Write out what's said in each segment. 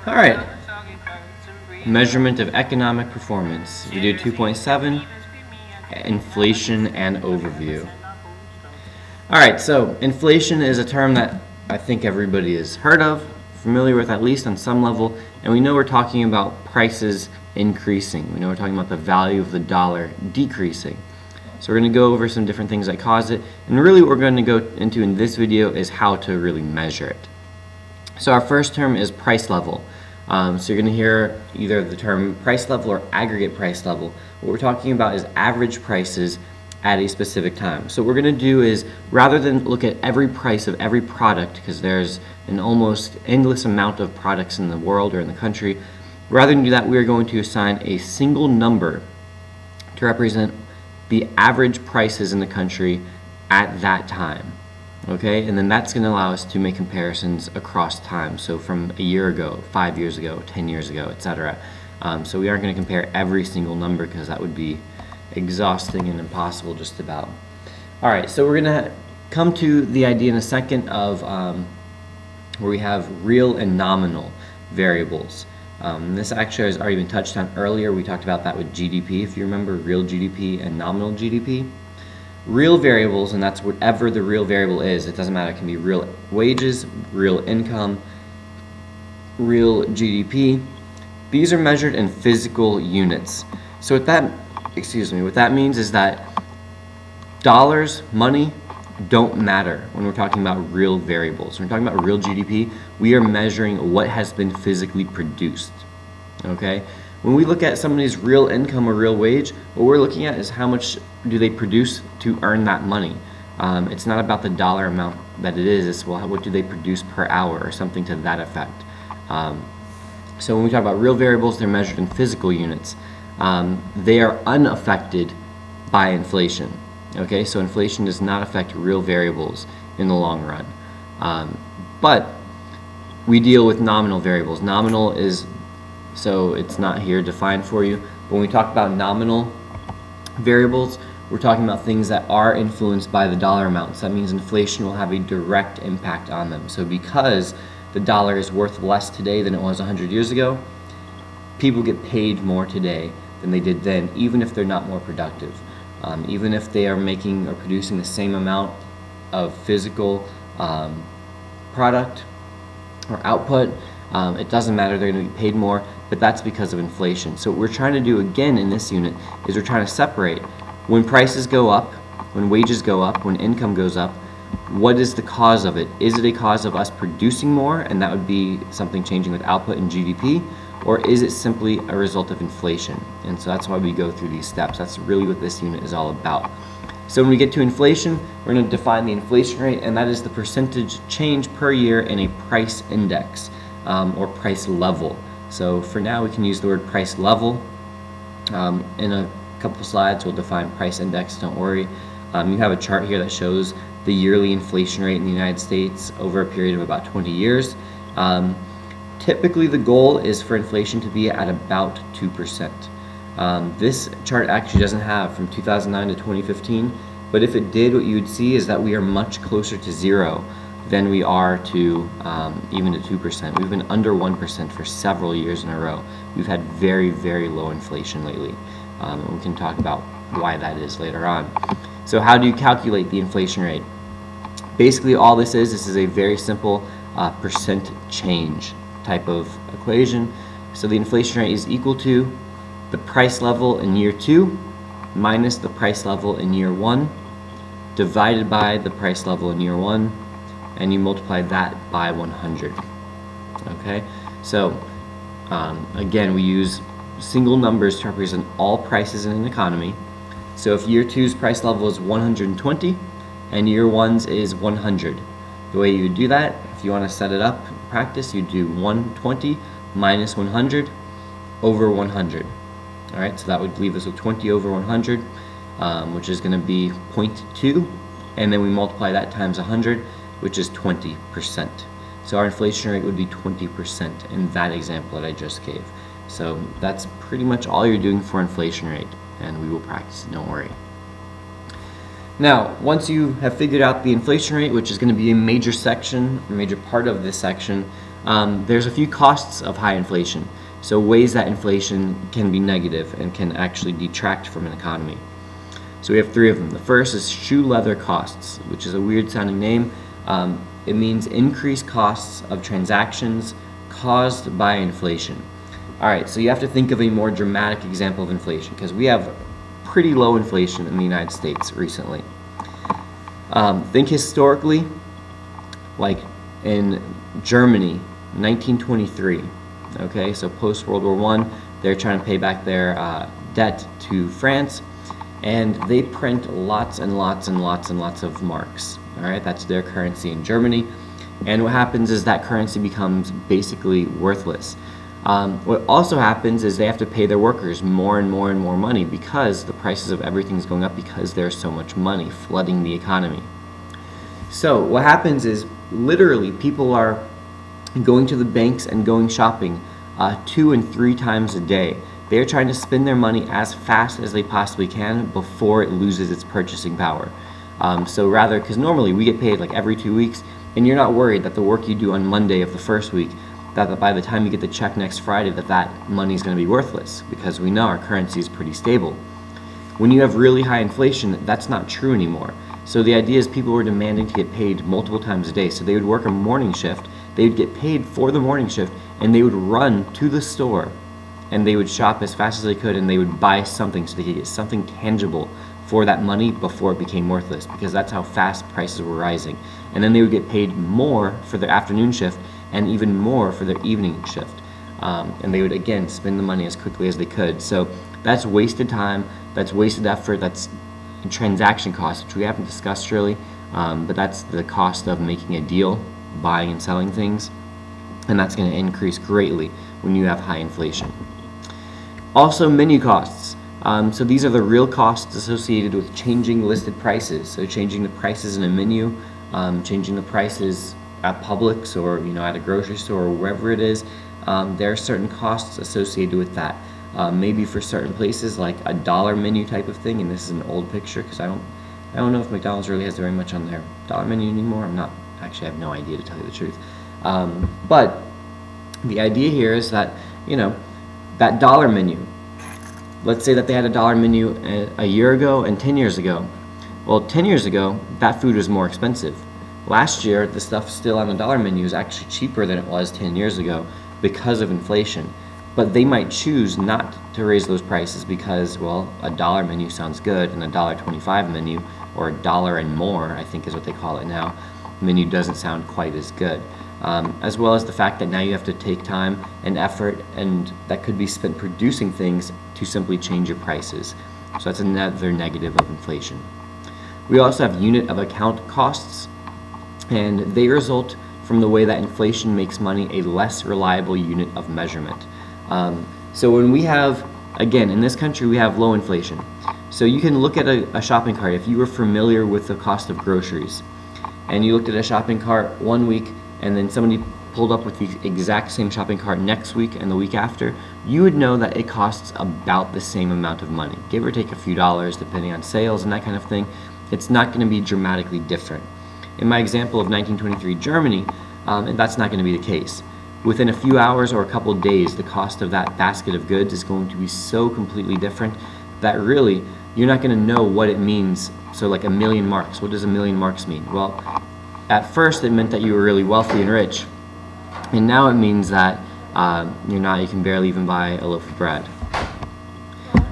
All right. Measurement of economic performance. Video 2.7, inflation and overview. All right, so inflation is a term that I think everybody has heard of, familiar with at least on some level, and we know we're talking about prices increasing. We know we're talking about the value of the dollar decreasing. So we're going to go over some different things that cause it, and really what we're going to go into in this video is how to really measure it. So our first term is price level. So you're going to hear either the term price level or aggregate price level. What we're talking about is average prices at a specific time. So what we're going to do is, rather than look at every price of every product, because there's an almost endless amount of products in the world or in the country, rather than do that, we are going to assign a single number to represent the average prices in the country at that time. Okay, and then that's going to allow us to make comparisons across time. So from a year ago, 5 years ago, 10 years ago, etc. So we aren't going to compare every single number because that would be exhausting and impossible just about. All right, so we're going to come to the idea in a second of where we have real and nominal variables. This actually has already been touched on earlier. We talked about that with GDP, if you remember, real GDP and nominal GDP. Real variables, and that's whatever the real variable is, it doesn't matter, it can be real wages, real income, real GDP. These are measured in physical units. So what that means is that dollars, money, don't matter when we're talking about real variables. When we're talking about real GDP, we are measuring what has been physically produced. Okay? When we look at somebody's real income or real wage, what we're looking at is how much do they produce to earn that money. It's not about the dollar amount that it is, it's well, what do they produce per hour or something to that effect. So when we talk about real variables, they're measured in physical units. They are unaffected by inflation. Okay, so inflation does not affect real variables in the long run. But we deal with nominal variables. Nominal is, so it's not here defined for you, but when we talk about nominal variables, we're talking about things that are influenced by the dollar amounts. That means inflation will have a direct impact on them. So because the dollar is worth less today than it was 100 years ago, people get paid more today than they did then, even if they're not more productive. Even if they are making or producing the same amount of physical product or output, it doesn't matter, they're going to be paid more, but that's because of inflation. So what we're trying to do again in this unit is we're trying to separate when prices go up, when wages go up, when income goes up, what is the cause of it? Is it a cause of us producing more, and that would be something changing with output and GDP, or is it simply a result of inflation? And so that's why we go through these steps. That's really what this unit is all about. So when we get to inflation, we're going to define the inflation rate, and that is the percentage change per year in a price index or price level. So for now, we can use the word price level. In a couple slides, we'll define price index, don't worry. You have a chart here that shows the yearly inflation rate in the United States over a period of about 20 years. Typically, the goal is for inflation to be at about 2%. This chart actually doesn't have from 2009 to 2015, but if it did, what you would see is that we are much closer to zero than we are to even to 2%. We've been under 1% for several years in a row. We've had very, very low inflation lately. And we can talk about why that is later on. So how do you calculate the inflation rate? Basically, all this is a very simple percent change type of equation. So the inflation rate is equal to the price level in year 2 minus the price level in year 1 divided by the price level in year 1, and you multiply that by 100. Okay, so again, we use single numbers to represent all prices in an economy. So if year 2's price level is 120 and year 1's is 100, the way you would do that, if you want to set it up in practice, you do 120 minus 100 over 100. All right, so that would leave us with 20 over 100, which is going to be 0.2, and then we multiply that times 100, which is 20%. So our inflation rate would be 20% in that example that I just gave. So that's pretty much all you're doing for inflation rate, and we will practice it, don't worry. Now, once you have figured out the inflation rate, which is going to be a major section, a major part of this section, there's a few costs of high inflation. So ways that inflation can be negative and can actually detract from an economy. So we have three of them. The first is shoe leather costs, which is a weird sounding name. It means increased costs of transactions caused by inflation. All right, so you have to think of a more dramatic example of inflation because we have pretty low inflation in the United States recently. Think historically, like in Germany, 1923. Okay, so post World War I, they're trying to pay back their debt to France, and they print lots and lots and lots and lots of marks. All right, that's their currency in Germany, and what happens is that currency becomes basically worthless. What also happens is they have to pay their workers more and more and more money because the prices of everything is going up because there's so much money flooding the economy. So what happens is literally people are going to the banks and going shopping 2 and 3 times a day. They're trying to spend their money as fast as they possibly can before it loses its purchasing power. So rather, because normally we get paid like every 2 weeks, and you're not worried that the work you do on Monday of the first week, that by the time you get the check next Friday, that money is going to be worthless, because we know our currency is pretty stable. When you have really high inflation, that's not true anymore. So the idea is people were demanding to get paid multiple times a day. So they would work a morning shift, they would get paid for the morning shift, and they would run to the store and they would shop as fast as they could, and they would buy something so they could get something tangible for that money before it became worthless, because that's how fast prices were rising. And then they would get paid more for their afternoon shift and even more for their evening shift. And they would again spend the money as quickly as they could. So that's wasted time, that's wasted effort, that's transaction costs, which we haven't discussed really, but that's the cost of making a deal, buying and selling things, and that's going to increase greatly when you have high inflation. Also, menu costs. So these are the real costs associated with changing listed prices. So changing the prices in a menu, changing the prices at Publix or at a grocery store or wherever it is. There are certain costs associated with that. Maybe for certain places like a dollar menu type of thing, and this is an old picture because I don't know if McDonald's really has very much on their dollar menu anymore. I have no idea, to tell you the truth. But the idea here is that that dollar menu, let's say that they had a dollar menu a year ago and 10 years ago. Well, 10 years ago, that food was more expensive. Last year, the stuff still on the dollar menu is actually cheaper than it was 10 years ago because of inflation. But they might choose not to raise those prices because, well, a dollar menu sounds good, and a $1.25 menu, or a dollar and more, I think is what they call it now, menu doesn't sound quite as good. As well as the fact that now you have to take time and effort, and that could be spent producing things to simply change your prices. So that's another negative of inflation. We also have unit of account costs, and they result from the way that inflation makes money a less reliable unit of measurement. So when we have, again, in this country we have low inflation. So you can look at a shopping cart. If you were familiar with the cost of groceries, and you looked at a shopping cart one week, and then somebody pulled up with the exact same shopping cart next week and the week after, you would know that it costs about the same amount of money, give or take a few dollars depending on sales and that kind of thing. It's not going to be dramatically different. In my example of 1923 Germany, that's not going to be the case. Within a few hours or a couple of days, the cost of that basket of goods is going to be so completely different that really you're not going to know what it means. So like 1,000,000 marks, what does 1,000,000 marks mean? Well, at first it meant that you were really wealthy and rich, and now it means that you can barely even buy a loaf of bread.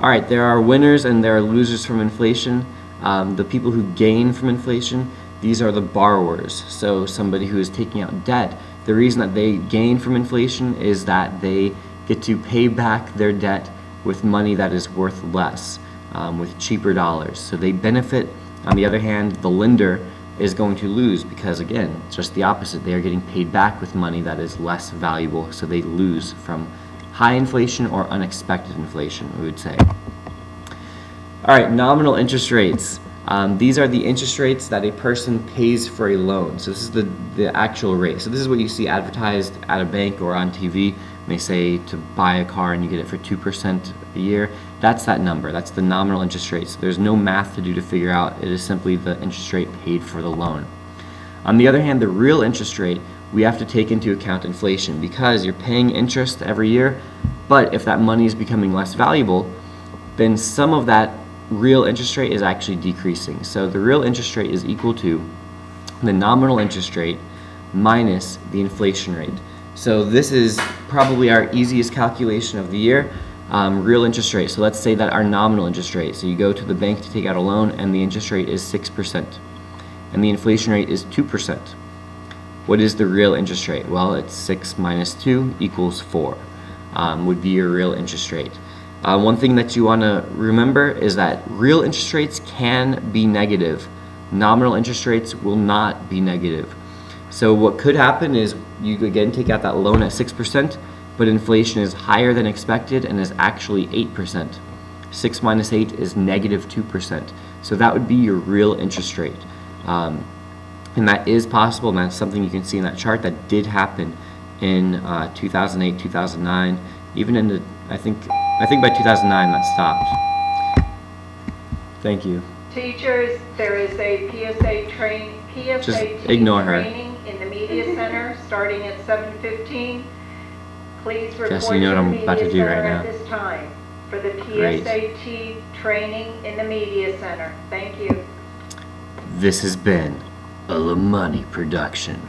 Alright, there are winners and there are losers from inflation. The people who gain from inflation, these are the borrowers. So somebody who is taking out debt, the reason that they gain from inflation is that they get to pay back their debt with money that is worth less, with cheaper dollars. So they benefit. On the other hand, the lender is going to lose because, again, it's just the opposite. They are getting paid back with money that is less valuable, so they lose from high inflation or unexpected inflation, we would say. All right, nominal interest rates. These are the interest rates that a person pays for a loan. So this is the actual rate. So this is what you see advertised at a bank or on TV. They say to buy a car and you get it for 2% a year. That's that number. That's the nominal interest rate. So there's no math to do to figure out. It is simply the interest rate paid for the loan. On the other hand, the real interest rate we have to take into account inflation, because you're paying interest every year, but if that money is becoming less valuable, then some of that real interest rate is actually decreasing. So the real interest rate is equal to the nominal interest rate minus the inflation rate. So this is probably our easiest calculation of the year, real interest rate. So let's say that our nominal interest rate, so you go to the bank to take out a loan and the interest rate is 6% and the inflation rate is 2%. What is the real interest rate? Well, it's 6 minus 2 equals 4, would be your real interest rate. One thing that you want to remember is that real interest rates can be negative. Nominal interest rates will not be negative. So what could happen is you again take out that loan at 6%, but inflation is higher than expected and is actually 8%. 6 minus 8 is negative 2%. So that would be your real interest rate. And that is possible, and that's something you can see in that chart. That did happen in 2008, 2009, even in the, I think by 2009 that stopped. Thank you. Teachers, there is a PSAT training in the Media Center starting at 7:15. Please report Jess, you know what I'm to the about to Media do right Center now. at this time for the Great. PSAT training in the Media Center. Thank you. This has been a La Money production.